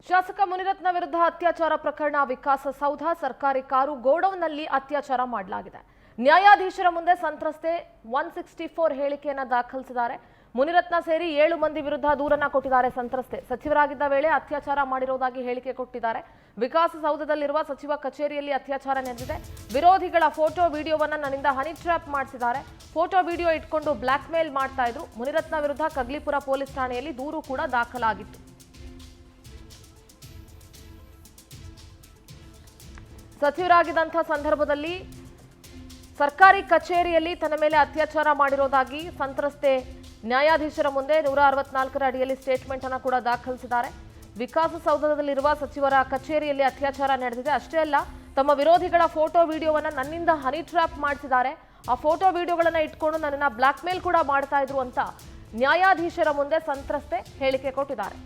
ಶಾಸಕ ಮುನಿರತ್ನ ವಿರುದ್ಧ ಅತ್ಯಾಚಾರ ಪ್ರಕರಣ ವಿಕಾಸಸೌಧ ಸರ್ಕಾರಿ ಕಾರು ಗೋಡೌನ್ನಲ್ಲಿ ಅತ್ಯಾಚಾರ ಮಾಡಲಾಗಿದೆ. ನ್ಯಾಯಾಧೀಶರ ಮುಂದೆ ಸಂತ್ರಸ್ತೆ 164 ಹೇಳಿಕೆಯನ್ನು ದಾಖಲಿಸಿದ್ದಾರೆ. ಮುನಿರತ್ನ ಸೇರಿ 7 ಮಂದಿ ವಿರುದ್ಧ ದೂರನ್ನ ಕೊಟ್ಟಿದ್ದಾರೆ ಸಂತ್ರಸ್ತೆ. ಸಚಿವರಾಗಿದ್ದ ವೇಳೆ ಅತ್ಯಾಚಾರ ಮಾಡಿರುವುದಾಗಿ ಹೇಳಿಕೆ ಕೊಟ್ಟಿದ್ದಾರೆ. ವಿಕಾಸಸೌಧದಲ್ಲಿರುವ ಸಚಿವ ಕಚೇರಿಯಲ್ಲಿ ಅತ್ಯಾಚಾರ ನಡೆದಿದೆ. ವಿರೋಧಿಗಳ ಫೋಟೋ ವಿಡಿಯೋವನ್ನ ನನ್ನಿಂದ ಹನಿ ಟ್ರ್ಯಾಪ್ ಮಾಡಿಸಿದ್ದಾರೆ. ಫೋಟೋ ವಿಡಿಯೋ ಇಟ್ಕೊಂಡು ಬ್ಲಾಕ್ ಮೇಲ್ ಮಾಡ್ತಾ ಇದ್ರು. ಮುನಿರತ್ನ ವಿರುದ್ಧ ಕಗ್ಲಿಪುರ ಪೊಲೀಸ್ ಠಾಣೆಯಲ್ಲಿ ದೂರು ಕೂಡ ದಾಖಲಾಗಿತ್ತು. ಸಚಿವರಾಗಿದ್ದಂಥ ಸಂದರ್ಭದಲ್ಲಿ ಸರ್ಕಾರಿ ಕಚೇರಿಯಲ್ಲಿ ತನ್ನ ಮೇಲೆ ಅತ್ಯಾಚಾರ ಮಾಡಿರೋದಾಗಿ ಸಂತ್ರಸ್ತೆ ನ್ಯಾಯಾಧೀಶರ ಮುಂದೆ 164ರ ಅಡಿಯಲ್ಲಿ ಸ್ಟೇಟ್ಮೆಂಟ್ ಅನ್ನು ಕೂಡ ದಾಖಲಿಸಿದ್ದಾರೆ. ವಿಕಾಸಸೌಧದಲ್ಲಿರುವ ಸಚಿವರ ಕಚೇರಿಯಲ್ಲಿ ಅತ್ಯಾಚಾರ ನಡೆದಿದೆ. ಅಷ್ಟೇ ಅಲ್ಲ, ತಮ್ಮ ವಿರೋಧಿಗಳ ಫೋಟೋ ವಿಡಿಯೋವನ್ನ ನನ್ನಿಂದ ಹನಿ ಟ್ರ್ಯಾಪ್ ಮಾಡಿಸಿದ್ದಾರೆ. ಆ ಫೋಟೋ ವಿಡಿಯೋಗಳನ್ನ ಇಟ್ಕೊಂಡು ನನ್ನನ್ನ ಬ್ಲಾಕ್ ಮೇಲ್ ಕೂಡ ಮಾಡ್ತಾ ಇದ್ರು ಅಂತ ನ್ಯಾಯಾಧೀಶರ ಮುಂದೆ ಸಂತ್ರಸ್ತೆ ಹೇಳಿಕೆ ಕೊಟ್ಟಿದ್ದಾರೆ.